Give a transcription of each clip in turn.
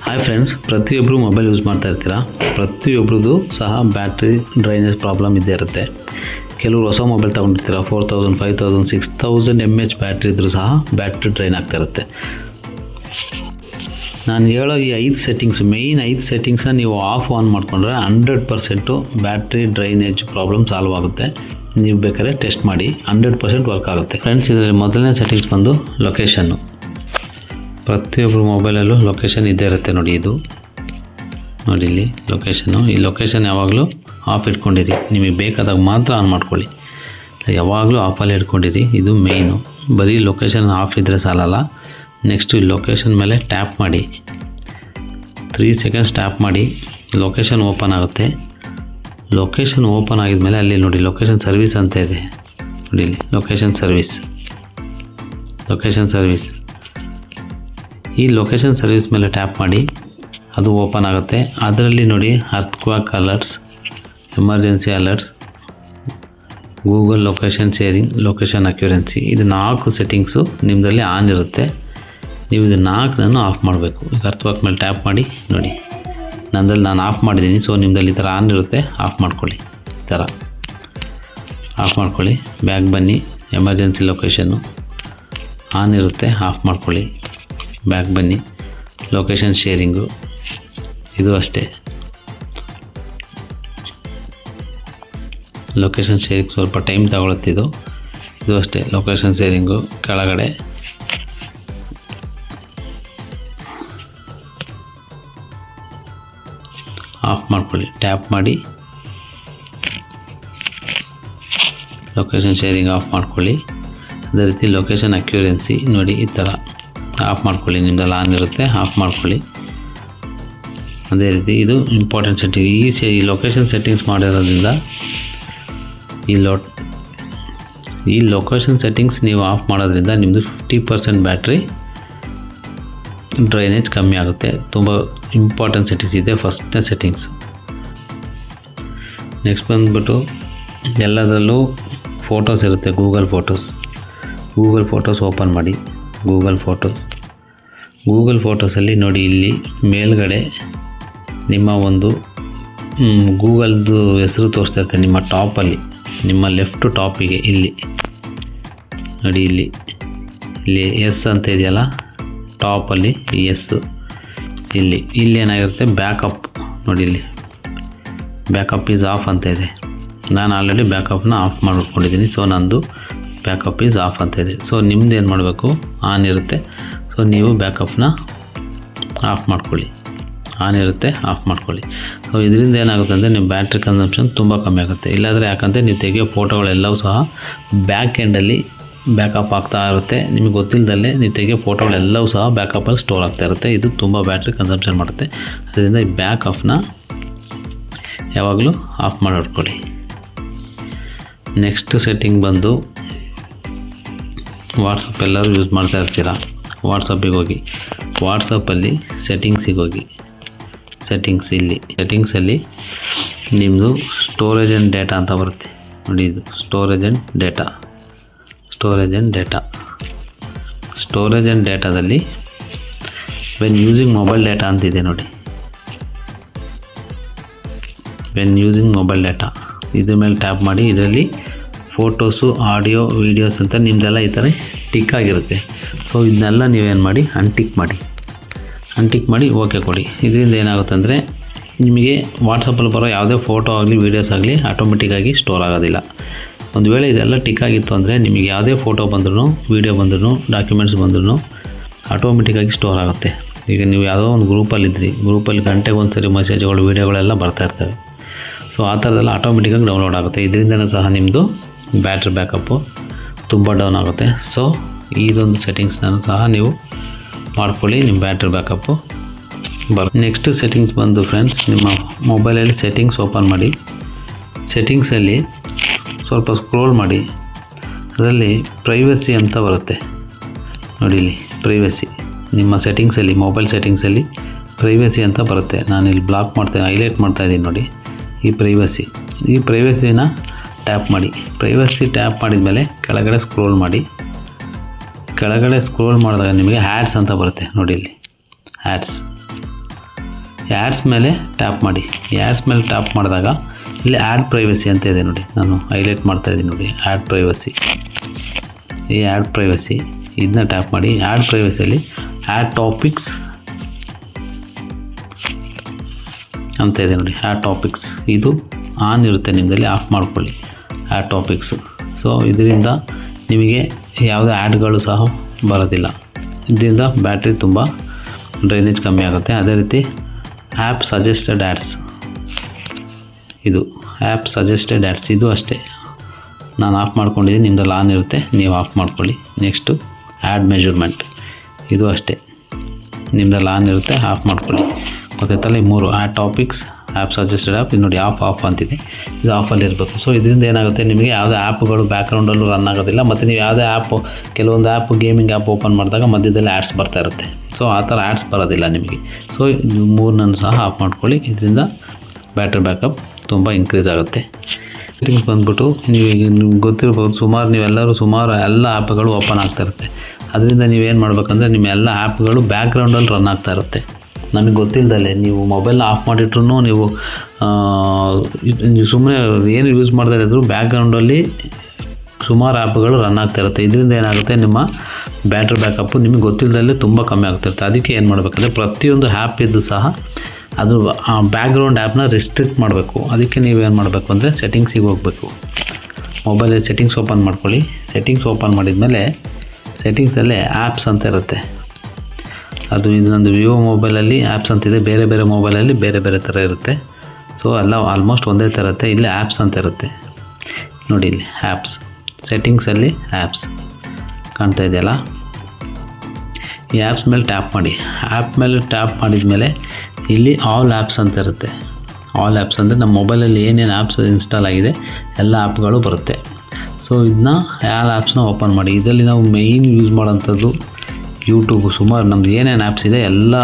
Hi friends, ಪ್ರತಿಯೊಬ್ಬರು mobile use ಮಾಡ್ತಾ ಇರ್ತೀರಾ. ಪ್ರತಿಯೊಬ್ಬರದ್ದು ಸಹ ಬ್ಯಾಟ್ರಿ ಡ್ರೈನೇಜ್ ಪ್ರಾಬ್ಲಮ್ ಇದ್ದೇ ಇರುತ್ತೆ. ಕೆಲವರು ಹೊಸ ಮೊಬೈಲ್ ತೊಗೊಂಡಿರ್ತೀರ, 4000, 5000, 6000 mAh ಬ್ಯಾಟ್ರಿ ಇದ್ದರೂ ಸಹ ಬ್ಯಾಟ್ರಿ ಡ್ರೈನ್ ಆಗ್ತಾ ಇರುತ್ತೆ. ನಾನು ಹೇಳೋ ಈ 5 ಸೆಟ್ಟಿಂಗ್ಸ್, ಮೇಯ್ನ್ 5 ಸೆಟ್ಟಿಂಗ್ಸನ್ನ ನೀವು ಆನ್ ಮಾಡಿಕೊಂಡ್ರೆ 100% ಬ್ಯಾಟ್ರಿ ಡ್ರೈನೇಜ್ ಪ್ರಾಬ್ಲಮ್ ಸಾಲ್ವ್ ಆಗುತ್ತೆ. ನೀವು ಬೇಕಾದ್ರೆ ಟೆಸ್ಟ್ ಮಾಡಿ, 100% ವರ್ಕ್ ಆಗುತ್ತೆ. ಫ್ರೆಂಡ್ಸ್, ಇದರಲ್ಲಿ ಮೊದಲನೇ ಸೆಟ್ಟಿಂಗ್ಸ್ ಬಂದು ಲೊಕೇಶನ್ನು. ಪ್ರತಿಯೊಬ್ಬರು ಮೊಬೈಲಲ್ಲೂ ಲೊಕೇಶನ್ ಇದ್ದೇ ಇರುತ್ತೆ. ನೋಡಿ, ಇದು ನೋಡಿ ಇಲ್ಲಿ ಲೊಕೇಶನ್ನು. ಈ ಲೊಕೇಶನ್ ಯಾವಾಗಲೂ ಆಫ್ ಇಟ್ಕೊಂಡಿರಿ. ನಿಮಗೆ ಬೇಕಾದಾಗ ಮಾತ್ರ ಆನ್ ಮಾಡ್ಕೊಳ್ಳಿ, ಯಾವಾಗಲೂ ಆಫಲ್ಲಿ ಇಟ್ಕೊಂಡಿರಿ. ಇದು ಮೇಯ್ನು. ಬರೀ ಲೊಕೇಶನ್ ಆಫ್ ಇದ್ದರೆ ಸಾಲಲ್ಲ. ನೆಕ್ಸ್ಟು ಈ ಲೊಕೇಶನ್ ಮೇಲೆ ಟ್ಯಾಪ್ ಮಾಡಿ, 3 ಸೆಕೆಂಡ್ಸ್ ಟ್ಯಾಪ್ ಮಾಡಿ, ಲೊಕೇಶನ್ ಓಪನ್ ಆಗುತ್ತೆ. ಲೊಕೇಶನ್ ಓಪನ್ ಆಗಿದ್ಮೇಲೆ ಅಲ್ಲಿ ನೋಡಿ ಲೊಕೇಶನ್ ಸರ್ವಿಸ್ ಅಂತ ಇದೆ. ನೋಡಿ ಇಲ್ಲಿ ಲೊಕೇಶನ್ ಸರ್ವಿಸ್. ಈ ಲೊಕೇಶನ್ ಸರ್ವಿಸ್ ಮೇಲೆ ಟ್ಯಾಪ್ ಮಾಡಿ, ಅದು ಓಪನ್ ಆಗುತ್ತೆ. ಅದರಲ್ಲಿ ನೋಡಿ earthquake alerts, emergency alerts, Google location sharing, location accuracy, ಇದು 4 ಸೆಟ್ಟಿಂಗ್ಸು ನಿಮ್ಮದಲ್ಲಿ ಆನ್ ಇರುತ್ತೆ. ನೀವು ಇದು 4 ಆಫ್ ಮಾಡಬೇಕು. ಈಗ ಅರ್ಥಕ್ವೇಕ್ ಮೇಲೆ ಟ್ಯಾಪ್ ಮಾಡಿ, ನೋಡಿ ನಂದಲ್ಲಿ ನಾನು ಆಫ್ ಮಾಡಿದ್ದೀನಿ. ಸೊ ನಿಮ್ಮದಲ್ಲಿ ಈ ಥರ ಆನ್ ಇರುತ್ತೆ, ಆಫ್ ಮಾಡ್ಕೊಳ್ಳಿ. ಈ ಥರ ಆಫ್ ಮಾಡ್ಕೊಳ್ಳಿ. ಬ್ಯಾಕ್ ಬನ್ನಿ, ಎಮರ್ಜೆನ್ಸಿ ಲೊಕೇಶನ್ನು ಆನ್ ಇರುತ್ತೆ, ಆಫ್ ಮಾಡ್ಕೊಳ್ಳಿ. ಬ್ಯಾಕ್ ಬನ್ನಿ, ಲೊಕೇಶನ್ ಶೇರಿಂಗು ಇದು ಅಷ್ಟೇ. ಲೊಕೇಶನ್ ಶೇರಿಂಗ್ ಸ್ವಲ್ಪ ಟೈಮ್ ತಗೊಳುತ್ತೆ. ಇದು ಅಷ್ಟೇ. ಲೊಕೇಶನ್ ಶೇರಿಂಗು ಕೆಳಗಡೆ ಆಫ್ ಮಾಡ್ಕೊಳ್ಳಿ. ಟ್ಯಾಪ್ ಮಾಡಿ ಲೊಕೇಶನ್ ಶೇರಿಂಗ್ ಆಫ್ ಮಾಡ್ಕೊಳ್ಳಿ. ಅದೇ ರೀತಿ ಲೊಕೇಶನ್ ಅಕ್ಯುರೆನ್ಸಿ ನೋಡಿ ಈ ಥರ ಆಫ್ ಮಾಡ್ಕೊಳ್ಳಿ. ನಿಮ್ಮದೆಲ್ಲ ಆನ್ ಇರುತ್ತೆ, ಆಫ್ ಮಾಡ್ಕೊಳ್ಳಿ. ಅದೇ ರೀತಿ ಇದು ಇಂಪಾರ್ಟೆಂಟ್ ಸೆಟ್ಟಿಂಗ್. ಈ ಲೊಕೇಶನ್ ಸೆಟ್ಟಿಂಗ್ಸ್ ಮಾಡಿರೋದ್ರಿಂದ ಈ ಲೊಕೇಶನ್ ಸೆಟ್ಟಿಂಗ್ಸ್ ನೀವು ಆಫ್ ಮಾಡೋದ್ರಿಂದ ನಿಮ್ಮದು 50% ಬ್ಯಾಟ್ರಿ ಡ್ರೈನೇಜ್ ಕಮ್ಮಿ ಆಗುತ್ತೆ. ತುಂಬ ಇಂಪಾರ್ಟೆಂಟ್ ಸೆಟ್ಟಿಂಗ್ಸ್ ಇದೆ, ಫಸ್ಟ್ನೇ ಸೆಟ್ಟಿಂಗ್ಸ್. ನೆಕ್ಸ್ಟ್ ಬಂದುಬಿಟ್ಟು ಎಲ್ಲದರಲ್ಲೂ ಫೋಟೋಸ್ ಇರುತ್ತೆ. ಗೂಗಲ್ ಫೋಟೋಸ್ ಓಪನ್ ಮಾಡಿ. ಗೂಗಲ್ ಫೋಟೋಸಲ್ಲಿ ನೋಡಿ, ಇಲ್ಲಿ ಮೇಲ್ಗಡೆ ನಿಮ್ಮ ಒಂದು ಗೂಗಲ್ದು ಹೆಸರು ತೋರಿಸ್ತಾ ಇರುತ್ತೆ. ನಿಮ್ಮ ಟಾಪಲ್ಲಿ, ನಿಮ್ಮ ಲೆಫ್ಟ್ ಟಾಪಿಗೆ ಇಲ್ಲಿ ನೋಡಿ, ಇಲ್ಲಿ ಎಸ್ ಅಂತ ಇದೆಯಲ್ಲ ಟಾಪಲ್ಲಿ, ಎಸ್. ಇಲ್ಲಿ ಏನಾಗಿರುತ್ತೆ, ಬ್ಯಾಕಪ್ ನೋಡಿ, ಇಲ್ಲಿ ಬ್ಯಾಕಪ್ ಈಸ್ ಆಫ್ ಅಂತ ಇದೆ. ನಾನು ಆಲ್ರೆಡಿ ಬ್ಯಾಕಪ್ನ ಆಫ್ ಮಾಡ್ಕೊಂಡಿದ್ದೀನಿ. ಸೊ ನಂದು ಬ್ಯಾಕಪ್ ಈಸ್ ಆಫ್ ಅಂತ ಇದೆ. ಸೊ ನಿಮ್ದು ಏನು ಮಾಡಬೇಕು, ಆನ್ ಇರುತ್ತೆ. ಸೊ ನೀವು ಬ್ಯಾಕಪ್ನ ಆಫ್ ಮಾಡ್ಕೊಳ್ಳಿ. ಆನ್ ಇರುತ್ತೆ, ಆಫ್ ಮಾಡ್ಕೊಳ್ಳಿ. ಸೊ ಇದರಿಂದ ಏನಾಗುತ್ತೆ ಅಂದರೆ ನಿಮ್ಮ ಬ್ಯಾಟ್ರಿ ಕನ್ಸಂಪ್ಷನ್ ತುಂಬ ಕಮ್ಮಿ ಆಗುತ್ತೆ. ಇಲ್ಲಾಂದರೆ ಯಾಕಂದರೆ ನೀವು ತೆಗೆಯೋ ಫೋಟೋಗಳೆಲ್ಲವೂ ಸಹ ಬ್ಯಾಕ್ ಎಂಡಲ್ಲಿ ಬ್ಯಾಕಪ್ ಆಗ್ತಾ ಇರುತ್ತೆ. ನಿಮಗೆ ಗೊತ್ತಿಲ್ಲದಲ್ಲೇ ನೀವು ತೆಗೆಯೋ ಫೋಟೋಗಳೆಲ್ಲವೂ ಸಹ ಬ್ಯಾಕಪ್ಪಲ್ಲಿ ಸ್ಟೋರ್ ಆಗ್ತಾ ಇರುತ್ತೆ. ಇದು ತುಂಬ ಬ್ಯಾಟ್ರಿ ಕನ್ಸಂಪ್ಷನ್ ಮಾಡುತ್ತೆ. ಅದರಿಂದ ಈ ಬ್ಯಾಕಪ್ನ ಯಾವಾಗಲೂ ಆಫ್ ಮಾಡಿಟ್ಕೊಳ್ಳಿ. ನೆಕ್ಸ್ಟ್ ಸೆಟ್ಟಿಂಗ್ ಬಂದು ವಾಟ್ಸಪ್. ಎಲ್ಲರೂ ಯೂಸ್ ಮಾಡ್ತಾ ಇರ್ತೀರ. ವಾಟ್ಸಪ್ಪಿಗೆ ಹೋಗಿ, ವಾಟ್ಸಪ್ಪಲ್ಲಿ ಸೆಟ್ಟಿಂಗ್ಸಿಗೆ ಹೋಗಿ. ಸೆಟ್ಟಿಂಗ್ಸಲ್ಲಿ ನಿಮ್ಮದು ಸ್ಟೋರೇಜ್ ಆ್ಯಂಡ್ ಡೇಟಾ ಅಂತ ಬರುತ್ತೆ. ನೋಡಿ, ಇದು ಸ್ಟೋರೇಜ್ ಆ್ಯಂಡ್ ಡೇಟಾದಲ್ಲಿ ವೆನ್ ಯೂಸಿಂಗ್ ಮೊಬೈಲ್ ಡೇಟಾ ಅಂತಿದೆ ನೋಡಿ. ವೆನ್ ಯೂಸಿಂಗ್ ಮೊಬೈಲ್ ಡೇಟಾ ಇದ್ರ ಮೇಲೆ ಟ್ಯಾಪ್ ಮಾಡಿ. ಇದರಲ್ಲಿ ಫೋಟೋಸು, ಆಡಿಯೋ, ವೀಡಿಯೋಸ್ ಅಂತ ನಿಮ್ಮದೆಲ್ಲ ಈ ಥರ ಟಿಕ್ ಆಗಿರುತ್ತೆ. ಸೊ ಇದನ್ನೆಲ್ಲ ನೀವೇನು ಮಾಡಿ, ಅನ್ಟಿಕ್ ಮಾಡಿ ಓಕೆ ಕೊಡಿ. ಇದರಿಂದ ಏನಾಗುತ್ತೆ ಅಂದರೆ ನಿಮಗೆ ವಾಟ್ಸಪ್ಪಲ್ಲಿ ಬರೋ ಯಾವುದೇ ಫೋಟೋ ಆಗಲಿ, ವೀಡಿಯೋಸ್ ಆಗಲಿ ಆಟೋಮೆಟಿಕ್ಕಾಗಿ ಸ್ಟೋರ್ ಆಗೋದಿಲ್ಲ. ಒಂದು ವೇಳೆ ಇದೆಲ್ಲ ಟಿಕ್ ಆಗಿತ್ತು ಅಂದರೆ ನಿಮಗೆ ಯಾವುದೇ ಫೋಟೋ ಬಂದ್ರೂ, ವೀಡಿಯೋ ಬಂದ್ರೂ, ಡಾಕ್ಯುಮೆಂಟ್ಸ್ ಬಂದ್ರೂ ಆಟೋಮೆಟಿಕ್ಕಾಗಿ ಸ್ಟೋರ್ ಆಗುತ್ತೆ. ಈಗ ನೀವು ಯಾವುದೋ ಒಂದು ಗ್ರೂಪಲ್ಲಿ ಗಂಟೆಗೆ ಒಂದು ಸರಿ ಮೆಸೇಜ್ಗಳು, ವೀಡಿಯೋಗಳೆಲ್ಲ ಬರ್ತಾ ಇರ್ತವೆ. ಸೊ ಆ ಥರದ್ದೆಲ್ಲ ಆಟೋಮೆಟಿಕ್ಕಾಗಿ ಡೌನ್ಲೋಡ್ ಆಗುತ್ತೆ. ಇದರಿಂದಲೂ ಸಹ ನಿಮ್ಮದು ಬ್ಯಾಟ್ರಿ ಬ್ಯಾಕಪ್ಪು ತುಂಬ ಡೌನ್ ಆಗುತ್ತೆ. ಸೊ ಇದೊಂದು ಸೆಟ್ಟಿಂಗ್ಸ್ನೂ ಸಹ ನೀವು ಮಾಡ್ಕೊಳ್ಳಿ, ನಿಮ್ಮ ಬ್ಯಾಟ್ರಿ ಬ್ಯಾಕಪ್ಪು ಬರುತ್ತೆ. ನೆಕ್ಸ್ಟ್ ಸೆಟ್ಟಿಂಗ್ಸ್ ಬಂದು ಫ್ರೆಂಡ್ಸ್, ನಿಮ್ಮ ಮೊಬೈಲಲ್ಲಿ ಸೆಟ್ಟಿಂಗ್ಸ್ ಓಪನ್ ಮಾಡಿ. ಸೆಟ್ಟಿಂಗ್ಸಲ್ಲಿ ಸ್ವಲ್ಪ ಸ್ಕ್ರೋಲ್ ಮಾಡಿ. ಅದರಲ್ಲಿ ಪ್ರೈವಸಿ ಅಂತ ಬರುತ್ತೆ ನೋಡಿ. ಇಲ್ಲಿ ಪ್ರೈವಸಿ, ನಿಮ್ಮ ಸೆಟ್ಟಿಂಗ್ಸಲ್ಲಿ, ಮೊಬೈಲ್ ಸೆಟ್ಟಿಂಗ್ಸಲ್ಲಿ ಪ್ರೈವಸಿ ಅಂತ ಬರುತ್ತೆ. ನಾನಿಲ್ಲಿ ಬ್ಲಾಕ್ ಮಾಡ್ತೇನೆ, ಹೈಲೈಟ್ ಮಾಡ್ತಾಯಿದ್ದೀನಿ ನೋಡಿ. ಈ ಪ್ರೈವಸಿನ ಟ್ಯಾಪ್ ಮಾಡಿ. ಪ್ರೈವಸಿ ಟ್ಯಾಪ್ ಮಾಡಿದ ಮೇಲೆ ಕೆಳಗಡೆ ಸ್ಕ್ರೋಲ್ ಮಾಡಿ. ಕೆಳಗಡೆ ಸ್ಕ್ರೋಲ್ ಮಾಡಿದಾಗ ನಿಮಗೆ ಆ್ಯಡ್ಸ್ ಅಂತ ಬರುತ್ತೆ ನೋಡಿ. ಇಲ್ಲಿ ಆ್ಯಡ್ಸ್ ಆ್ಯಡ್ಸ್ ಮೇಲೆ ಟ್ಯಾಪ್ ಮಾಡಿ. ಆ್ಯಡ್ಸ್ ಮೇಲೆ ಟ್ಯಾಪ್ ಮಾಡಿದಾಗ ಇಲ್ಲಿ ಆ್ಯಡ್ ಪ್ರೈವಸಿ ಅಂತ ಇದೆ ನೋಡಿ, ನಾನು ಹೈಲೈಟ್ ಮಾಡ್ತಾಯಿದ್ದೀನಿ ನೋಡಿ, ಆ್ಯಡ್ ಪ್ರೈವಸಿ. ಈ ಆ್ಯಡ್ ಪ್ರೈವಸಿ ಇದನ್ನ ಟ್ಯಾಪ್ ಮಾಡಿ. ಆ್ಯಡ್ ಪ್ರೈವಸಿಯಲ್ಲಿ ಆ್ಯಡ್ ಟಾಪಿಕ್ಸ್ ಅಂತ ಇದೆ ನೋಡಿ, ಆ್ಯಡ್ ಟಾಪಿಕ್ಸ್ ಇದು ಆನ್ ಇರುತ್ತೆ ನಿಮ್ಮದಲ್ಲಿ, ಆಫ್ ಮಾಡ್ಕೊಳ್ಳಿ ಆ್ಯಡ್ ಟಾಪಿಕ್ಸು. ಸೊ ಇದರಿಂದ ನಿಮಗೆ ಯಾವುದೇ ಆ್ಯಡ್ಗಳು ಸಹ ಬರೋದಿಲ್ಲ. ಇದರಿಂದ ಬ್ಯಾಟ್ರಿ ತುಂಬ ಡ್ರೈನೇಜ್ ಕಮ್ಮಿ ಆಗುತ್ತೆ. ಅದೇ ರೀತಿ ಆ್ಯಪ್ ಸಜೆಸ್ಟೆಡ್ ಆ್ಯಡ್ಸ್, ಇದು ಆ್ಯಪ್ ಸಜೆಸ್ಟೆಡ್ ಆ್ಯಡ್ಸ್ ಇದು ಅಷ್ಟೇ ನಾನು ಆಫ್ ಮಾಡ್ಕೊಂಡಿದ್ದೀನಿ, ನಿಮ್ಮದಲ್ಲಿ ಆನ್ ಇರುತ್ತೆ, ನೀವು ಆಫ್ ಮಾಡ್ಕೊಳ್ಳಿ. ನೆಕ್ಸ್ಟು ಆ್ಯಡ್ ಮೆಜರ್ಮೆಂಟ್, ಇದು ಅಷ್ಟೇ ನಿಮ್ಮದಲ್ಲಿ ಆನ್ ಇರುತ್ತೆ, ಆಫ್ ಮಾಡ್ಕೊಳ್ಳಿ. ಗೊತ್ತಾಯ್ತಲ್ಲ ಈ 3 add topics, app suggested app, ಇದು ನೋಡಿ ಆಫ್ ಅಂತಿದೆ, ಇದು ಆಫಲ್ಲಿ ಇರಬೇಕು. ಸೊ ಇದರಿಂದ ಏನಾಗುತ್ತೆ, ನಿಮಗೆ ಯಾವುದೇ ಆ್ಯಪ್ಗಳು ಬ್ಯಾಕ್ಗ್ರೌಂಡಲ್ಲೂ ರನ್ ಆಗೋದಿಲ್ಲ. ಮತ್ತು ನೀವು ಯಾವುದೇ ಆ್ಯಪು, ಕೆಲವೊಂದು ಆ್ಯಪ್ ಗೇಮಿಂಗ್ ಆ್ಯಪ್ ಓಪನ್ ಮಾಡಿದಾಗ ಮಧ್ಯದಲ್ಲಿ ಆ್ಯಡ್ಸ್ ಬರ್ತಾ ಇರುತ್ತೆ. ಸೊ ಆ ಥರ ಆ್ಯಡ್ಸ್ ಬರೋದಿಲ್ಲ ನಿಮಗೆ. ಸೊ ಇದು 3 ಸಹ ಆಫ್ ಮಾಡ್ಕೊಳ್ಳಿ. ಇದರಿಂದ ಬ್ಯಾಟ್ರಿ ಬ್ಯಾಕಪ್ ತುಂಬ ಇನ್ಕ್ರೀಸ್ ಆಗುತ್ತೆ. ಸೆಟ್ಟಿಂಗ್ಸ್ ಬಂದುಬಿಟ್ಟು ನಿಮ್ಗೆ ಗೊತ್ತಿರ್ಬೋದು, ಸುಮಾರು ಎಲ್ಲ ಆ್ಯಪ್ಗಳು ಓಪನ್ ಆಗ್ತಾ ಇರುತ್ತೆ. ಅದರಿಂದ ನೀವೇನು ಮಾಡಬೇಕಂದ್ರೆ ನಿಮ್ಮ ಎಲ್ಲ ಆ್ಯಪ್ಗಳು ಬ್ಯಾಕ್ಗ್ರೌಂಡಲ್ಲಿ ರನ್ ಆಗ್ತಾ ಇರುತ್ತೆ. ನಮಗೆ ಗೊತ್ತಿಲ್ಲದಲ್ಲೇ ನೀವು ಮೊಬೈಲ್ನ ಆಫ್ ಮಾಡಿಟ್ರೂ ನೀವು ಸುಮ್ಮನೆ ಏನು ಯೂಸ್ ಮಾಡದೇ ಇದ್ದರೂ ಬ್ಯಾಕ್ಗ್ರೌಂಡಲ್ಲಿ ಸುಮಾರು ಆ್ಯಪ್ಗಳು ರನ್ ಆಗ್ತಾ ಇರುತ್ತೆ. ಇದರಿಂದ ಏನಾಗುತ್ತೆ, ನಿಮ್ಮ ಬ್ಯಾಟ್ರಿ ಬ್ಯಾಕಪ್ಪು ನಿಮಗೆ ಗೊತ್ತಿಲ್ಲದಲ್ಲೇ ತುಂಬ ಕಮ್ಮಿ ಆಗ್ತಿರುತ್ತೆ. ಅದಕ್ಕೆ ಏನು ಮಾಡಬೇಕಂದ್ರೆ ಪ್ರತಿಯೊಂದು ಆ್ಯಪ್ ಇದ್ದು ಸಹ ಅದು ಬ್ಯಾಕ್ಗ್ರೌಂಡ್ ಆ್ಯಪ್ನ ರಿಸ್ಟ್ರಿಕ್ಟ್ ಮಾಡಬೇಕು. ಅದಕ್ಕೆ ನೀವೇನು ಮಾಡಬೇಕು ಅಂದರೆ ಸೆಟ್ಟಿಂಗ್ಸಿಗೆ ಹೋಗಬೇಕು. ಮೊಬೈಲಲ್ಲಿ ಸೆಟ್ಟಿಂಗ್ಸ್ ಓಪನ್ ಮಾಡ್ಕೊಳ್ಳಿ. ಸೆಟ್ಟಿಂಗ್ಸ್ ಓಪನ್ ಮಾಡಿದ್ಮೇಲೆ ಸೆಟ್ಟಿಂಗ್ಸಲ್ಲೇ ಆ್ಯಪ್ಸ್ ಅಂತ ಇರುತ್ತೆ. ಅದು ಇದು ನಂದು ವಿವೋ ಮೊಬೈಲಲ್ಲಿ ಆ್ಯಪ್ಸ್ ಅಂತಿದೆ, ಬೇರೆ ಬೇರೆ ಮೊಬೈಲಲ್ಲಿ ಬೇರೆ ಬೇರೆ ಥರ ಇರುತ್ತೆ. ಸೊ ಎಲ್ಲ ಆಲ್ಮೋಸ್ಟ್ ಒಂದೇ ಥರ ಇರುತ್ತೆ. ಇಲ್ಲಿ ಆ್ಯಪ್ಸ್ ಅಂತ ಇರುತ್ತೆ ನೋಡಿ, ಇಲ್ಲಿ ಆ್ಯಪ್ಸ್, ಸೆಟ್ಟಿಂಗ್ಸಲ್ಲಿ ಆ್ಯಪ್ಸ್ ಕಾಣ್ತಾ ಇದೆಯಲ್ಲ, ಈ ಆ್ಯಪ್ಸ್ ಮೇಲೆ ಟ್ಯಾಪ್ ಮಾಡಿ. ಆ್ಯಪ್ ಮೇಲೆ ಟ್ಯಾಪ್ ಮಾಡಿದ ಮೇಲೆ ಇಲ್ಲಿ ಆಲ್ ಆ್ಯಪ್ಸ್ ಅಂತ ಇರುತ್ತೆ. ಆಲ್ ಆ್ಯಪ್ಸ್ ಅಂದರೆ ನಮ್ಮ ಮೊಬೈಲಲ್ಲಿ ಏನೇನು ಆ್ಯಪ್ಸ್ ಇನ್ಸ್ಟಾಲ್ ಆಗಿದೆ ಎಲ್ಲ ಆ್ಯಪ್ಗಳು ಬರುತ್ತೆ. ಸೊ ಇದನ್ನ ಆಲ್ ಆ್ಯಪ್ಸ್ನ ಓಪನ್ ಮಾಡಿ. ಇದರಲ್ಲಿ ನಾವು ಮೇಯ್ನ್ ಯೂಸ್ ಮಾಡೋಂಥದ್ದು ಯೂಟ್ಯೂಬು, ಸುಮಾರು ನಮ್ಮದು ಏನೇನು ಆ್ಯಪ್ಸ್ ಇದೆ ಎಲ್ಲ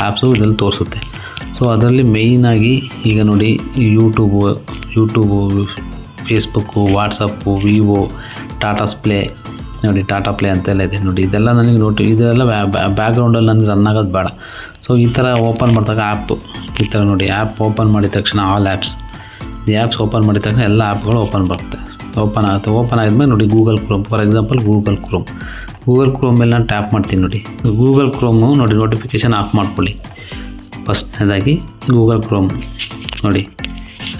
ಆ್ಯಪ್ಸು ಇದರಲ್ಲಿ ತೋರಿಸುತ್ತೆ. ಸೊ ಅದರಲ್ಲಿ ಮೇಯ್ನಾಗಿ ಈಗ ನೋಡಿ YouTube, Facebook, WhatsApp, Vivo, Tata play ನೋಡಿ, ಟಾಟಾ ಪ್ಲೇ ಅಂತೆಲ್ಲ ಇದೆ ನೋಡಿ. ಇದೆಲ್ಲ ನನಗೆ ಇದೆಲ್ಲ ಬ್ಯಾಕ್ಗ್ರೌಂಡಲ್ಲಿ ನನಗೆ ರನ್ ಆಗೋದು ಬೇಡ. ಸೊ ಈ ಥರ ಓಪನ್ ಮಾಡಿದಾಗ ಆ್ಯಪು ಈ ಥರ ನೋಡಿ, ಆ್ಯಪ್ ಓಪನ್ ಮಾಡಿದ ತಕ್ಷಣ ಆಲ್ ಆ್ಯಪ್ಸ್, ಈ ಆ್ಯಪ್ಸ್ ಓಪನ್ ಮಾಡಿದ ತಕ್ಷಣ ಎಲ್ಲ ಆ್ಯಪ್ಗಳು ಓಪನ್ ಬರುತ್ತೆ, ಓಪನ್ ಆಗುತ್ತೆ. ಓಪನ್ ಆಗಿದ್ಮೇಲೆ ನೋಡಿ Google Chrome, for example Google Chrome ಮೇಲೆ ನಾನು ಟ್ಯಾಪ್ ಮಾಡ್ತೀನಿ ನೋಡಿ. ಗೂಗಲ್ ಕ್ರೋಮು ನೋಡಿ ನೋಟಿಫಿಕೇಷನ್ ಆಫ್ ಮಾಡ್ಕೊಳ್ಳಿ. ಫಸ್ಟ್ನೇದಾಗಿ ಗೂಗಲ್ ಕ್ರೋಮ್ ನೋಡಿ,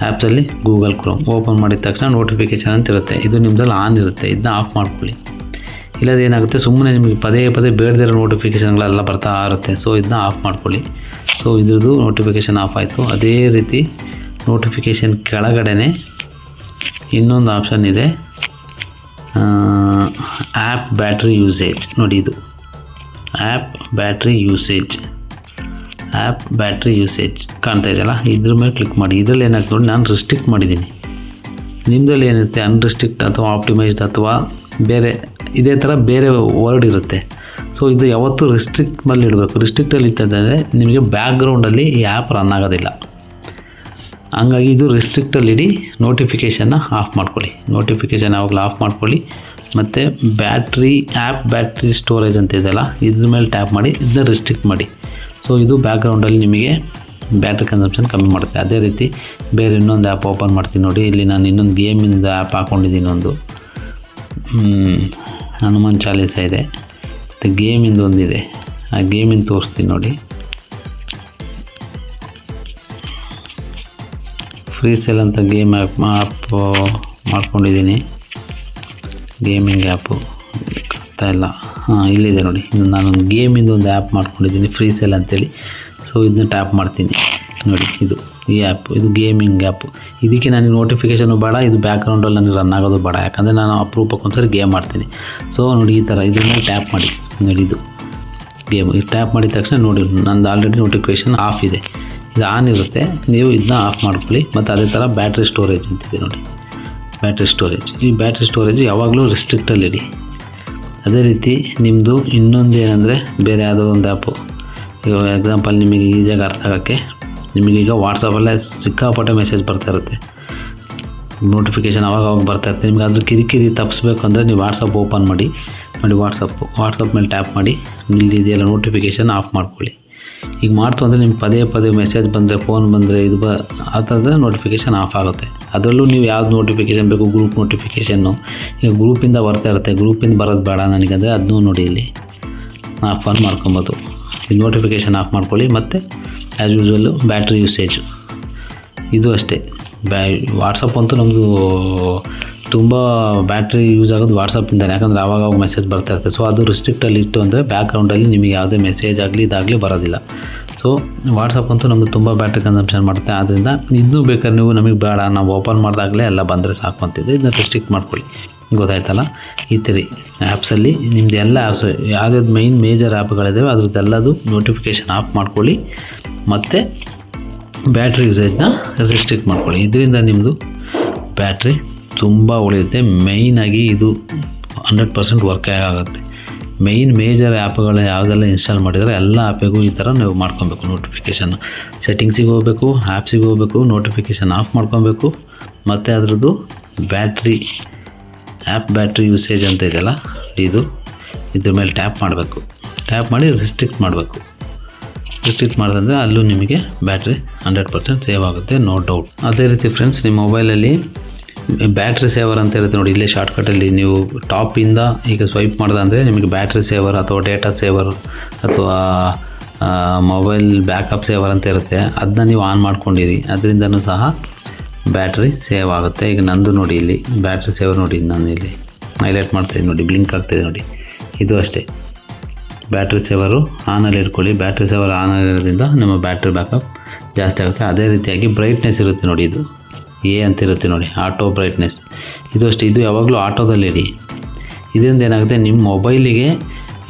ಆ್ಯಪ್ಸಲ್ಲಿ ಗೂಗಲ್ ಕ್ರೋಮ್ ಓಪನ್ ಮಾಡಿದ ತಕ್ಷಣ ನೋಟಿಫಿಕೇಷನ್ ಅಂತ ಇರುತ್ತೆ, ಇದು ನಿಮ್ಮದಲ್ಲಿ ಆನ್ ಇರುತ್ತೆ, ಇದನ್ನ ಆಫ್ ಮಾಡ್ಕೊಳ್ಳಿ. ಇಲ್ಲದ ಏನಾಗುತ್ತೆ, ಸುಮ್ಮನೆ ನಿಮಗೆ ಪದೇ ಬೇಡದಿರೋ ನೋಟಿಫಿಕೇಷನ್ಗಳೆಲ್ಲ ಬರ್ತಾ ಇರುತ್ತೆ. ಸೊ ಇದನ್ನ ಆಫ್ ಮಾಡ್ಕೊಳ್ಳಿ. ಸೊ ಇದ್ರದ್ದು ನೋಟಿಫಿಕೇಷನ್ ಆಫ್ ಆಯಿತು. ಅದೇ ರೀತಿ ನೋಟಿಫಿಕೇಷನ್ ಕೆಳಗಡೆನೇ ಇನ್ನೊಂದು ಆಪ್ಷನ್ ಇದೆ, ಆ್ಯಪ್ ಬ್ಯಾಟ್ರಿ ಯೂಸೇಜ್ ನೋಡಿ. ಇದು ಆ್ಯಪ್ ಬ್ಯಾಟ್ರಿ ಯೂಸೇಜ್ ಕಾಣ್ತಾ ಇದೆಯಲ್ಲ, ಇದ್ರ ಮೇಲೆ ಕ್ಲಿಕ್ ಮಾಡಿ. ಇದರಲ್ಲಿ ಏನಾಗ್ತದೆ ನೋಡಿ, ನಾನು ರಿಸ್ಟ್ರಿಕ್ಟ್ ಮಾಡಿದ್ದೀನಿ. ನಿಮ್ಮದಲ್ಲಿ ಏನಿರುತ್ತೆ ಅನ್ರಿಸ್ಟ್ರಿಕ್ಟ್ ಅಥವಾ ಆಪ್ಟಿಮೈಸ್ಡ್ ಅಥವಾ ಬೇರೆ ಇದೇ ಥರ ಬೇರೆ ವರ್ಡ್ ಇರುತ್ತೆ. ಸೊ ಇದು ಯಾವತ್ತೂ ರಿಸ್ಟ್ರಿಕ್ಟ್ ಮೇಲೆ ಇಡಬೇಕು. ರಿಸ್ಟ್ರಿಕ್ಟಲ್ಲಿ ಇತ್ತಂದರೆ ನಿಮಗೆ ಬ್ಯಾಕ್ಗ್ರೌಂಡಲ್ಲಿ ಈ ಆ್ಯಪ್ ರನ್ ಆಗೋದಿಲ್ಲ. ಹಂಗಾಗಿ ಇದು ರಿಸ್ಟ್ರಿಕ್ಟಲ್ಲಿ ಇಡಿ, ನೋಟಿಫಿಕೇಷನ್ನ ಆಫ್ ಮಾಡ್ಕೊಳ್ಳಿ. ನೋಟಿಫಿಕೇಷನ್ ಯಾವಾಗಲೂ ಆಫ್ ಮಾಡ್ಕೊಳ್ಳಿ. ಮತ್ತು ಆ್ಯಪ್ ಬ್ಯಾಟ್ರಿ ಸ್ಟೋರೇಜ್ ಅಂತ ಇದೆಯಲ್ಲ, ಇದ್ರ ಮೇಲೆ ಟ್ಯಾಪ್ ಮಾಡಿ, ಇದನ್ನ ರಿಸ್ಟ್ರಿಕ್ಟ್ ಮಾಡಿ. ಸೊ ಇದು ಬ್ಯಾಕ್ಗ್ರೌಂಡಲ್ಲಿ ನಿಮಗೆ ಬ್ಯಾಟ್ರಿ ಕನ್ಸಂಪ್ಷನ್ ಕಮ್ಮಿ ಮಾಡುತ್ತೆ. ಅದೇ ರೀತಿ ಬೇರೆ ಇನ್ನೊಂದು ಆ್ಯಪ್ ಓಪನ್ ಮಾಡ್ತೀನಿ ನೋಡಿ. ಇಲ್ಲಿ ನಾನು ಇನ್ನೊಂದು ಗೇಮಿಂದ ಆ್ಯಪ್ ಹಾಕ್ಕೊಂಡಿದ್ದೀನಿ, ಒಂದು ಹನುಮಾನ್ ಚಾಲೀಸ ಇದೆ, ಮತ್ತು ಗೇಮಿಂದ ಒಂದಿದೆ, ಆ ಗೇಮಿಂದ ತೋರಿಸ್ತೀನಿ ನೋಡಿ. ಫ್ರೀ ಸೇಲ್ ಅಂತ ಗೇಮ್ ಆ್ಯಪ್ ಮಾಡ್ಕೊಂಡಿದ್ದೀನಿ, ಗೇಮಿಂಗ್ ಆ್ಯಪು ಆಗ್ತಾ ಇಲ್ಲ. ಇಲ್ಲಿದೆ ನೋಡಿ, ನಾನೊಂದು ಗೇಮಿಂದ ಒಂದು ಆ್ಯಪ್ ಮಾಡ್ಕೊಂಡಿದ್ದೀನಿ ಫ್ರೀ ಸೇಲ್ ಅಂತೇಳಿ. ಸೊ ಇದನ್ನ ಟ್ಯಾಪ್ ಮಾಡ್ತೀನಿ ನೋಡಿ, ಈ ಆ್ಯಪ್ ಇದು ಗೇಮಿಂಗ್ ಆ್ಯಪು. ಇದಕ್ಕೆ ನನಗೆ ನೋಟಿಫಿಕೇಷನು ಬೇಡ, ಇದು ಬ್ಯಾಕ್ಗ್ರೌಂಡಲ್ಲಿ ನನಗೆ ರನ್ ಆಗೋದು ಬೇಡ, ಯಾಕಂದರೆ ನಾನು ಅಪರೂಪಕ್ಕೊಂದ್ಸರಿ ಗೇಮ್ ಮಾಡ್ತೀನಿ. ಸೊ ನೋಡಿ ಈ ಥರ ಇದ್ರ ಮೇಲೆ ಟ್ಯಾಪ್ ಮಾಡಿ ನೋಡಿ, ಇದು ಗೇಮ್. ಇದು ಟ್ಯಾಪ್ ಮಾಡಿದ ತಕ್ಷಣ ನೋಡಿ ನಂದು ಆಲ್ರೆಡಿ ನೋಟಿಫಿಕೇಷನ್ ಆಫ್ ಇದೆ, ಇದು ಆನ್ ಇರುತ್ತೆ. ನೀವು ಇದನ್ನ ಆಫ್ ಮಾಡ್ಕೊಳ್ಳಿ. ಮತ್ತು ಅದೇ ಥರ ಬ್ಯಾಟ್ರಿ ಸ್ಟೋರೇಜ್ ಅಂತಿದೆ ನೋಡಿ, ಈ ಬ್ಯಾಟ್ರಿ ಸ್ಟೋರೇಜ್ ಯಾವಾಗಲೂ ರಿಸ್ಟ್ರಿಕ್ಟಲ್ಲಿಡಿ. ಅದೇ ರೀತಿ ನಿಮ್ಮದು ಇನ್ನೊಂದು ಏನಂದರೆ, ಬೇರೆ ಯಾವುದೋ ಒಂದು ಆ್ಯಪು, ಈಗ ಎಕ್ಸಾಂಪಲ್ ನಿಮಗೆ ಈಸಿಯಾಗಿ ಅರ್ಥ ಆಗೋಕ್ಕೆ, ನಿಮಗೀಗ ವಾಟ್ಸಪ್ಪಲ್ಲೇ ಸಿಕ್ಕಾಪಟ್ಟೆ ಮೆಸೇಜ್ ಬರ್ತಾ ಇರುತ್ತೆ, ನೋಟಿಫಿಕೇಷನ್ ಅವಾಗ ಬರ್ತಾ ಇರುತ್ತೆ. ನಿಮ್ಗೆ ಅದ್ರ ಕಿರಿಕಿರಿ ತಪ್ಪಿಸ್ಬೇಕು ಅಂದರೆ ನೀವು ವಾಟ್ಸಪ್ ಓಪನ್ ಮಾಡಿ ವಾಟ್ಸಪ್ ಮೇಲೆ ಟ್ಯಾಪ್ ಮಾಡಿ, ಇಲ್ಲಿ ಇದೆಯಲ್ಲ ನೋಟಿಫಿಕೇಷನ್ ಆಫ್ ಮಾಡ್ಕೊಳ್ಳಿ. ಈಗ ಮಾಡ್ತು ಅಂದರೆ ನಿಮ್ಗೆ ಪದೇ ಪದೇ ಮೆಸೇಜ್ ಬಂದರೆ, ಫೋನ್ ಬಂದರೆ, ಆ ಥರದ ನೋಟಿಫಿಕೇಷನ್ ಆಫ್ ಆಗುತ್ತೆ. ಅದರಲ್ಲೂ ನೀವು ಯಾವ್ದು ನೋಟಿಫಿಕೇಷನ್ ಬೇಕು, ಗ್ರೂಪ್ ನೋಟಿಫಿಕೇಷನ್ನು, ಈಗ ಗ್ರೂಪಿಂದ ಬರ್ತಾ ಇರುತ್ತೆ, ಗ್ರೂಪಿಂದ ಬರೋದು ಬೇಡ ನನಗಂದರೆ ಅದನ್ನೂ ನೋಡಿ ಇಲ್ಲಿ ಆನ್ ಮಾಡ್ಕೊಬೋದು. ಇದು ನೋಟಿಫಿಕೇಷನ್ ಆಫ್ ಮಾಡ್ಕೊಳ್ಳಿ. ಮತ್ತು ಆ್ಯಸ್ ಯೂಶ್ವಲ್ಲು ಬ್ಯಾಟ್ರಿ ಯೂಸೇಜು ಇದು ಅಷ್ಟೇ. ವಾಟ್ಸಪ್ ಅಂತೂ ನಮ್ಮದು ತುಂಬ ಬ್ಯಾಟ್ರಿ ಯೂಸ್ ಆಗೋದು ವಾಟ್ಸಪ್ಪಿಂದಲೇ, ಯಾಕಂದರೆ ಆವಾಗ ಮೆಸೇಜ್ ಬರ್ತಾ ಇರುತ್ತೆ. ಸೊ ಅದು ರಿಸ್ಟ್ರಿಕ್ಟಲ್ಲಿ ಇಟ್ಟು ಅಂದರೆ ಬ್ಯಾಕ್ಗ್ರೌಂಡಲ್ಲಿ ನಿಮಗೆ ಯಾವುದೇ ಮೆಸೇಜ್ ಆಗಲಿ ಇದಾಗಲಿ ಬರೋದಿಲ್ಲ. ಸೊ ವಾಟ್ಸಪ್ ಅಂತೂ ನಮ್ಮದು ತುಂಬ ಬ್ಯಾಟ್ರಿ ಕನ್ಸಂಪ್ಷನ್ ಮಾಡುತ್ತೆ. ಆದ್ದರಿಂದ ಇದನ್ನೂ ಬೇಕಾದ್ರೆ ನೀವು ನಮಗೆ ಬೇಡ, ನಾವು ಓಪನ್ ಮಾಡಿದಾಗಲೇ ಎಲ್ಲ ಬಂದರೆ ಸಾಕು ಅಂತಿದೆ, ಇದನ್ನ ರಿಸ್ಟ್ರಿಕ್ಟ್ ಮಾಡ್ಕೊಳ್ಳಿ. ಗೊತ್ತಾಯ್ತಲ್ಲ? ಈ ಥರ ಆ್ಯಪ್ಸಲ್ಲಿ ನಿಮ್ಮದು ಎಲ್ಲ ಆ್ಯಪ್ಸ್ ಯಾವುದ್ಯಾವ್ದು ಮೇಜರ್ ಆ್ಯಪ್ಗಳಿದ್ದಾವೆ ಅದ್ರದ್ದೆಲ್ಲದು ನೋಟಿಫಿಕೇಷನ್ ಆಫ್ ಮಾಡ್ಕೊಳ್ಳಿ. ಮತ್ತು ಬ್ಯಾಟ್ರಿ ಯೂಸೇಜ್ನ ರಿಸ್ಟ್ರಿಕ್ಟ್ ಮಾಡ್ಕೊಳ್ಳಿ. ಇದರಿಂದ ನಿಮ್ಮದು ಬ್ಯಾಟ್ರಿ ತುಂಬ ಉಳಿಯುತ್ತೆ. ಮೇಯ್ನಾಗಿ ಇದು 100% ವರ್ಕೇ ಆಗುತ್ತೆ. ಮೇಜರ್ ಆ್ಯಪ್ಗಳು ಯಾವುದೆಲ್ಲ ಇನ್ಸ್ಟಾಲ್ ಮಾಡಿದರೆ ಎಲ್ಲ ಆ್ಯಪಿಗೂ ಈ ಥರ ನೀವು ಮಾಡ್ಕೊಬೇಕು. ನೋಟಿಫಿಕೇಷನ್ ಸೆಟ್ಟಿಂಗ್ಸಿಗೆ ಹೋಗಬೇಕು, ಆ್ಯಪ್ಸಿಗೆ ಹೋಗಬೇಕು, ನೋಟಿಫಿಕೇಷನ್ ಆಫ್ ಮಾಡ್ಕೊಬೇಕು. ಮತ್ತು ಅದರದ್ದು ಬ್ಯಾಟ್ರಿ ಯೂಸೇಜ್ ಅಂತ ಇದೆಯಲ್ಲ, ಇದ್ರ ಮೇಲೆ ಟ್ಯಾಪ್ ಮಾಡಬೇಕು. ಟ್ಯಾಪ್ ಮಾಡಿ ರಿಸ್ಟ್ರಿಕ್ಟ್ ಮಾಡಬೇಕು. ರಿಸ್ಟ್ರಿಕ್ಟ್ ಮಾಡಿದ್ರೆ ಅಲ್ಲೂ ನಿಮಗೆ ಬ್ಯಾಟ್ರಿ 100% ಸೇವ್ ಆಗುತ್ತೆ, ನೋ ಡೌಟ್. ಅದೇ ರೀತಿ ಫ್ರೆಂಡ್ಸ್, ನಿಮ್ಮ ಮೊಬೈಲಲ್ಲಿ ಬ್ಯಾಟ್ರಿ ಸೇವರ್ ಅಂತ ಇರುತ್ತೆ ನೋಡಿ. ಇಲ್ಲೇ ಶಾರ್ಟ್ಕಟಲ್ಲಿ ನೀವು ಟಾಪಿಂದ ಈಗ ಸ್ವೈಪ್ ಮಾಡಿದ್ರೆ ನಿಮಗೆ ಬ್ಯಾಟ್ರಿ ಸೇವರ್ ಅಥವಾ ಡೇಟಾ ಸೇವರ್ ಅಥವಾ ಮೊಬೈಲ್ ಬ್ಯಾಕಪ್ ಸೇವರ್ ಅಂತ ಇರುತ್ತೆ. ಅದನ್ನ ನೀವು ಆನ್ ಮಾಡ್ಕೊಂಡಿರಿ, ಅದರಿಂದನೂ ಸಹ ಬ್ಯಾಟ್ರಿ ಸೇವ್ ಆಗುತ್ತೆ. ಈಗ ನಂದು ನೋಡಿ ಇಲ್ಲಿ ಬ್ಯಾಟ್ರಿ ಸೇವರ್ ನೋಡಿ, ನಾನು ಇಲ್ಲಿ ಹೈಲೈಟ್ ಮಾಡ್ತಾಯಿದ್ದೀನಿ ನೋಡಿ, ಬ್ಲಿಂಕ್ ಆಗ್ತಾಯಿದೆ ನೋಡಿ. ಇದು ಅಷ್ಟೇ, ಬ್ಯಾಟ್ರಿ ಸೇವರು ಆನಲ್ಲಿ ಇಟ್ಕೊಳ್ಳಿ. ಬ್ಯಾಟ್ರಿ ಸೇವರ್ ಆನಲ್ಲಿ ಇರೋದ್ರಿಂದ ನಮ್ಮ ಬ್ಯಾಟ್ರಿ ಬ್ಯಾಕಪ್ ಜಾಸ್ತಿ ಆಗುತ್ತೆ. ಅದೇ ರೀತಿಯಾಗಿ ಬ್ರೈಟ್ನೆಸ್ ಇರುತ್ತೆ ನೋಡಿ, ಇದು ಅಂತ ಇರುತ್ತೆ ನೋಡಿ, ಆಟೋ ಬ್ರೈಟ್ನೆಸ್. ಇದು ಅಷ್ಟೇ, ಇದು ಯಾವಾಗಲೂ ಆಟೋದಲ್ಲಿಡಿ. ಇದರಿಂದ ಏನಾಗುತ್ತೆ, ನಿಮ್ಮ ಮೊಬೈಲಿಗೆ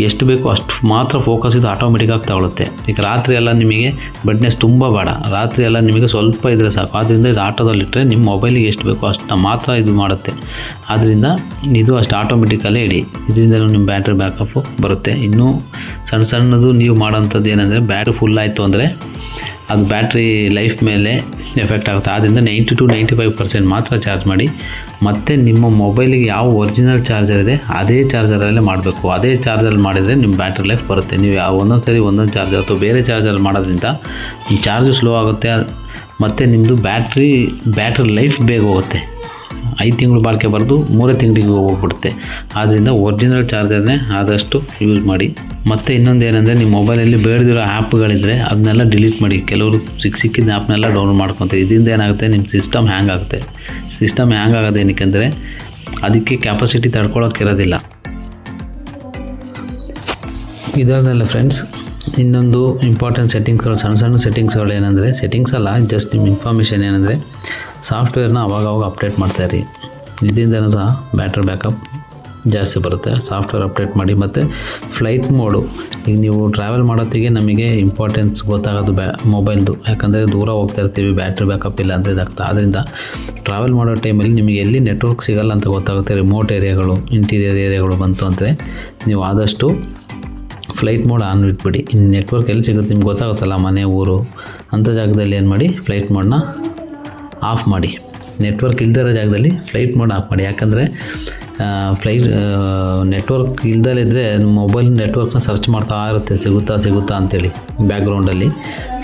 ಎಷ್ಟು ಬೇಕೋ ಅಷ್ಟು ಮಾತ್ರ ಫೋಕಸ್ ಇದು ಆಟೋಮೆಟಿಕ್ಕಾಗಿ ತಗೊಳುತ್ತೆ. ಈಗ ರಾತ್ರಿ ಎಲ್ಲ ನಿಮಗೆ ಬ್ರೈಟ್ನೆಸ್ ತುಂಬ ಬೇಡ, ರಾತ್ರಿ ಎಲ್ಲ ನಿಮಗೆ ಸ್ವಲ್ಪ ಇದ್ದರೆ ಸಾಕು. ಆದ್ದರಿಂದ ಇದು ಆಟೋದಲ್ಲಿಟ್ಟರೆ ನಿಮ್ಮ ಮೊಬೈಲಿಗೆ ಎಷ್ಟು ಬೇಕೋ ಅಷ್ಟು ಮಾತ್ರ ಇದು ಮಾಡುತ್ತೆ. ಆದ್ದರಿಂದ ಇದು ಅಷ್ಟು ಆಟೋಮೆಟಿಕಲ್ಲೇ ಇಡಿ. ಇದರಿಂದ ನಿಮ್ಮ ಬ್ಯಾಟ್ರಿ ಬ್ಯಾಕಪ್ಪು ಬರುತ್ತೆ. ಇನ್ನೂ ಸಣ್ಣದು ನೀವು ಮಾಡೋಂಥದ್ದು ಏನಂದರೆ, ಬ್ಯಾಟ್ರಿ ಫುಲ್ ಆಯಿತು ಅಂದರೆ ಅದು ಬ್ಯಾಟ್ರಿ ಲೈಫ್ ಮೇಲೆ ಎಫೆಕ್ಟ್ ಆಗುತ್ತೆ. ಆದ್ದರಿಂದ 90 to 95% ಮಾತ್ರ ಚಾರ್ಜ್ ಮಾಡಿ. ಮತ್ತು ನಿಮ್ಮ ಮೊಬೈಲಿಗೆ ಯಾವ ಒರಿಜಿನಲ್ ಚಾರ್ಜರ್ ಇದೆ ಅದೇ ಚಾರ್ಜರಲ್ಲೇ ಮಾಡಬೇಕು. ಅದೇ ಚಾರ್ಜರಲ್ಲಿ ಮಾಡಿದರೆ ನಿಮ್ಮ ಬ್ಯಾಟ್ರಿ ಲೈಫ್ ಬರುತ್ತೆ. ನೀವು ಒಂದೊಂದು ಸರಿ ಒಂದೊಂದು ಚಾರ್ಜರ್ ಅಥವಾ ಬೇರೆ ಚಾರ್ಜರ್ ಮಾಡೋದ್ರಿಂದ ನಿಮ್ಮ ಚಾರ್ಜು ಸ್ಲೋ ಆಗುತ್ತೆ. ಮತ್ತು ನಿಮ್ಮದು ಬ್ಯಾಟ್ರಿ ಲೈಫ್ ಬೇಗ ಹೋಗುತ್ತೆ. 5 ತಿಂಗಳು ಬಾಳಿಕೆ ಬರೆದು 3 ತಿಂಗಳಿಗೆ ಹೋಗ್ಬಿಡುತ್ತೆ. ಆದ್ದರಿಂದ ಒರಿಜಿನಲ್ ಚಾರ್ಜರ್ನೇ ಆದಷ್ಟು ಯೂಸ್ ಮಾಡಿ. ಮತ್ತು ಇನ್ನೊಂದು ಏನಂದರೆ, ನಿಮ್ಮ ಮೊಬೈಲಲ್ಲಿ ಬೇಡದಿರೋ ಆ್ಯಪ್ಗಳಿದ್ದರೆ ಅದನ್ನೆಲ್ಲ ಡಿಲೀಟ್ ಮಾಡಿ. ಕೆಲವರು ಸಿಕ್ಕಿದ ಆ್ಯಪ್ನೆಲ್ಲ ಡೌನ್ಲೋಡ್ ಮಾಡ್ಕೊತಾರೆ. ಇದರಿಂದ ಏನಾಗುತ್ತೆ, ನಿಮ್ಮ ಸಿಸ್ಟಮ್ ಹ್ಯಾಂಗ್ ಆಗುತ್ತೆ. ಸಿಸ್ಟಮ್ ಹ್ಯಾಂಗ್ ಆಗೋದು ಏನಕ್ಕೆಂದರೆ ಅದಕ್ಕೆ ಕ್ಯಾಪಸಿಟಿ ತಡ್ಕೊಳ್ಳೋಕ್ಕಿರೋದಿಲ್ಲ. ಇದರಲ್ಲ ಫ್ರೆಂಡ್ಸ್, ಇನ್ನೊಂದು ಇಂಪಾರ್ಟೆಂಟ್ ಸೆಟ್ಟಿಂಗ್ಸ್ಗಳು, ಸಣ್ಣ ಸೆಟ್ಟಿಂಗ್ಸ್ಗಳು ಏನಂದರೆ, ಸೆಟ್ಟಿಂಗ್ಸ್ ಅಲ್ಲ, ಜಸ್ಟ್ ನಿಮ್ಮ ಇನ್ಫಾರ್ಮೇಷನ್ ಏನಂದರೆ, ಸಾಫ್ಟ್ವೇರ್ನ ಅವಾಗವಾಗ ಅಪ್ಡೇಟ್ ಮಾಡ್ತಾಯಿರಿ. ಇದರಿಂದನೂ ಸಹ ಬ್ಯಾಟ್ರಿ ಬ್ಯಾಕಪ್ ಜಾಸ್ತಿ ಬರುತ್ತೆ. ಸಾಫ್ಟ್ವೇರ್ ಅಪ್ಡೇಟ್ ಮಾಡಿ. ಮತ್ತು ಫ್ಲೈಟ್ ಮೋಡು, ಈಗ ನೀವು ಟ್ರಾವೆಲ್ ಮಾಡೋತ್ತಿಗೆ ನಮಗೆ ಇಂಪಾರ್ಟೆನ್ಸ್ ಗೊತ್ತಾಗೋದು ಮೊಬೈಲ್ದು. ಯಾಕಂದರೆ ದೂರ ಹೋಗ್ತಾ ಇರ್ತೀವಿ, ಬ್ಯಾಟ್ರಿ ಬ್ಯಾಕಪ್ ಇಲ್ಲ ಅಂತ ಇದಾಗ್ತದೆ. ಆದ್ದರಿಂದ ಟ್ರಾವೆಲ್ ಮಾಡೋ ಟೈಮಲ್ಲಿ ನಿಮಗೆ ಎಲ್ಲಿ ನೆಟ್ವರ್ಕ್ ಸಿಗೋಲ್ಲ ಅಂತ ಗೊತ್ತಾಗುತ್ತೆ, ರಿಮೋಟ್ ಏರಿಯಾಗಳು, ಇಂಟೀರಿಯರ್ ಏರಿಯಾಗಳು ಬಂತು ಅಂದರೆ ನೀವು ಆದಷ್ಟು ಫ್ಲೈಟ್ ಮೋಡ್ ಆನ್ ಇಟ್ಬಿಡಿ. ಇನ್ನು ನೆಟ್ವರ್ಕ್ ಎಲ್ಲಿ ಸಿಗುತ್ತೆ ನಿಮ್ಗೆ ಗೊತ್ತಾಗುತ್ತಲ್ಲ, ಮನೆ, ಊರು, ಅಂಥ ಜಾಗದಲ್ಲಿ ಏನು ಮಾಡಿ, ಫ್ಲೈಟ್ ಮೋಡ್ನ ಆಫ್ ಮಾಡಿ. ನೆಟ್ವರ್ಕ್ ಇಲ್ದಿರೋ ಜಾಗದಲ್ಲಿ ಫ್ಲೈಟ್ ಮೋಡ್ ಆಫ್ ಮಾಡಿ. ಯಾಕಂದರೆ ನೆಟ್ವರ್ಕ್ ಇಲ್ದಲಿದ್ದರೆ ಮೊಬೈಲ್ ನೆಟ್ವರ್ಕ್ನ ಸರ್ಚ್ ಮಾಡ್ತಾ ಇರುತ್ತೆ, ಸಿಗುತ್ತಾ ಅಂತೇಳಿ ಬ್ಯಾಕ್ಗ್ರೌಂಡಲ್ಲಿ.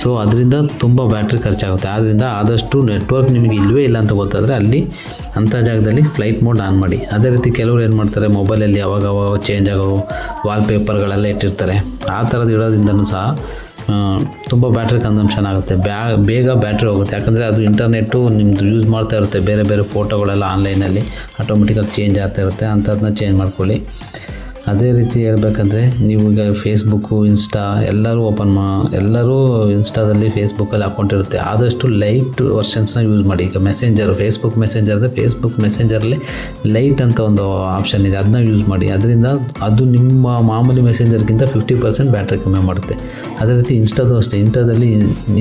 ಸೊ ಅದರಿಂದ ತುಂಬ ಬ್ಯಾಟ್ರಿ ಖರ್ಚಾಗುತ್ತೆ. ಆದ್ದರಿಂದ ಆದಷ್ಟು ನೆಟ್ವರ್ಕ್ ನಿಮಗೆ ಇಲ್ಲವೇ ಇಲ್ಲ ಅಂತ ಗೊತ್ತಾದರೆ ಅಲ್ಲಿ ಅಂಥ ಜಾಗದಲ್ಲಿ ಫ್ಲೈಟ್ ಮೋಡ್ ಆನ್ ಮಾಡಿ. ಅದೇ ರೀತಿ ಕೆಲವರು ಏನು ಮಾಡ್ತಾರೆ, ಮೊಬೈಲಲ್ಲಿ ಅವಾಗ ಚೇಂಜ್ ಆಗೋ ವಾಲ್ಪೇಪರ್ಗಳೆಲ್ಲ ಇಟ್ಟಿರ್ತಾರೆ. ಆ ಥರದ್ದು ಇಡೋದ್ರಿಂದನೂ ಸಹ ತುಂಬ ಬ್ಯಾಟ್ರಿ ಕನ್ಸಂಪ್ಷನ್ ಆಗುತ್ತೆ, ಬೇಗ ಬ್ಯಾಟ್ರಿ ಹೋಗುತ್ತೆ. ಯಾಕಂದರೆ ಅದು ಇಂಟರ್ನೆಟ್ಟು ನಿಮ್ಮದು ಯೂಸ್ ಮಾಡ್ತಾ ಇರುತ್ತೆ, ಬೇರೆ ಫೋಟೋಗಳೆಲ್ಲ ಆನ್ಲೈನಲ್ಲಿ ಆಟೋಮೆಟಿಕಾಗಿ ಚೇಂಜ್ ಆಗ್ತಾ ಇರುತ್ತೆ. ಅಂಥದ್ದನ್ನ ಚೇಂಜ್ ಮಾಡ್ಕೊಳ್ಳಿ. ಅದೇ ರೀತಿ ಹೇಳ್ಬೇಕಂದ್ರೆ, ನೀವು ಈಗ ಫೇಸ್ಬುಕ್ಕು, ಇನ್ಸ್ಟಾ ಎಲ್ಲರೂ ಇನ್ಸ್ಟಾದಲ್ಲಿ, ಫೇಸ್ಬುಕ್ಕಲ್ಲಿ ಅಕೌಂಟ್ ಇರುತ್ತೆ. ಆದಷ್ಟು ಲೈಟ್ ವರ್ಷನ್ಸ್ನ ಯೂಸ್ ಮಾಡಿ. ಈಗ ಫೇಸ್ಬುಕ್ ಮೆಸೆಂಜರಲ್ಲಿ ಲೈಟ್ ಅಂತ ಒಂದು ಆಪ್ಷನ್ ಇದೆ, ಅದನ್ನ ಯೂಸ್ ಮಾಡಿ. ಅದರಿಂದ ಅದು ನಿಮ್ಮ ಮಾಮೂಲಿ ಮೆಸೆಂಜರ್ಗಿಂತ 50% ಬ್ಯಾಟ್ರಿ ಕಮ್ಮಿ ಮಾಡುತ್ತೆ. ಅದೇ ರೀತಿ ಇನ್ಸ್ಟಾದು ಅಷ್ಟೇ,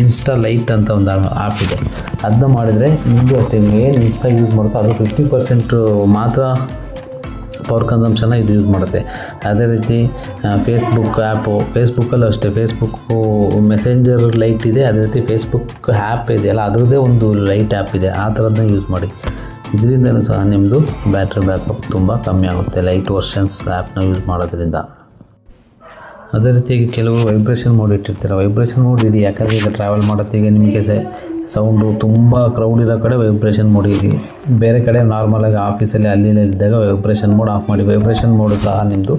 ಇನ್ಸ್ಟಾ ಲೈಟ್ ಅಂತ ಒಂದು ಆ್ಯಪ್ ಇದೆ, ಅದನ್ನ ಮಾಡಿದರೆ ನಿಮಗೂ ಅಷ್ಟೇ. ಏನು ಇನ್ಸ್ಟಾ ಯೂಸ್ ಮಾಡುತ್ತೋ ಅದು 50% ಮಾತ್ರ ಪವರ್ ಕನ್ಸಂಪ್ಷನ್ನ ಇದು ಯೂಸ್ ಮಾಡುತ್ತೆ. ಅದೇ ರೀತಿ ಫೇಸ್ಬುಕ್ಕಲ್ಲೂ ಅಷ್ಟೇ, ಫೇಸ್ಬುಕ್ಕು ಮೆಸೆಂಜರ್ ಲೈಟ್ ಇದೆ. ಅದೇ ರೀತಿ ಫೇಸ್ಬುಕ್ ಆ್ಯಪ್ ಇದೆಯಲ್ಲ, ಅದರದ್ದೇ ಒಂದು ಲೈಟ್ ಆ್ಯಪ್ ಇದೆ, ಆ ಥರದ್ದನ್ನ ಯೂಸ್ ಮಾಡಿ. ಇದರಿಂದಲೂ ಸಹ ನಿಮ್ಮದು ಬ್ಯಾಟ್ರಿ ಬ್ಯಾಕಪ್ ತುಂಬ ಕಮ್ಮಿ ಆಗುತ್ತೆ, ಲೈಟ್ ವರ್ಷನ್ಸ್ ಆ್ಯಪ್ನ ಯೂಸ್ ಮಾಡೋದ್ರಿಂದ. ಅದೇ ರೀತಿಯಾಗಿ ಕೆಲವರು ವೈಬ್ರೇಷನ್ ಮೋಡ್ ಇಟ್ಟಿರ್ತಾರೆ. ವೈಬ್ರೇಷನ್ ಮೋಡ್ ಇಡಿ, ಯಾಕಂದರೆ ಈಗ ಟ್ರಾವೆಲ್ ಮಾಡೋತ್ತಿಗೆ ನಿಮಗೆ ಸೌಂಡು ತುಂಬ ಕ್ರೌಡ್ ಇರೋ ಕಡೆ ವೈಬ್ರೇಷನ್ ಮೋಡ್ ಇಡಿ. ಬೇರೆ ಕಡೆ ನಾರ್ಮಲಾಗಿ ಆಫೀಸಲ್ಲಿ ಅಲ್ಲಿ ಇದ್ದಾಗ ವೈಬ್ರೇಷನ್ ಮೋಡ್ ಆಫ್ ಮಾಡಿ. ವೈಬ್ರೇಷನ್ ಮೋಡ್ ಸಹ ನಿಮ್ಮದು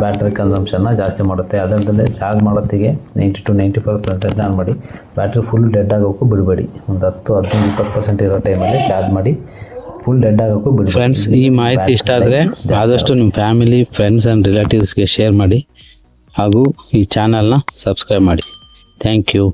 ಬ್ಯಾಟ್ರಿ ಕನ್ಸಂಪ್ಷನ್ನ ಜಾಸ್ತಿ ಮಾಡುತ್ತೆ. ಅದಲ್ಲದೆ ಚಾರ್ಜ್ ಮಾಡೋತ್ತಿಗೆ 90 to 95% ಆನ್ ಮಾಡಿ. ಬ್ಯಾಟ್ರಿ ಫುಲ್ ಡೆಡ್ ಆಗೋಕ್ಕೂ ಬಿಡಬೇಡಿ. ಒಂದು 10-15-20% ಇರೋ ಟೈಮಲ್ಲಿ ಚಾರ್ಜ್ ಮಾಡಿ, ಫುಲ್ ಡೆಡ್ ಆಗೋಕ್ಕೂ ಬಿಡಿ. ಫ್ರೆಂಡ್ಸ್, ಈ ಮಾಹಿತಿ ಇಷ್ಟ ಆದರೆ ಆದಷ್ಟು ನಿಮ್ಮ ಫ್ಯಾಮಿಲಿ, ಫ್ರೆಂಡ್ಸ್ ಆ್ಯಂಡ್ ರಿಲೇಟಿವ್ಸ್ಗೆ ಶೇರ್ ಮಾಡಿ ಹಾಗೂ ಈ ಚಾನಲ್ನ ಸಬ್ಸ್ಕ್ರೈಬ್ ಮಾಡಿ. Thank you.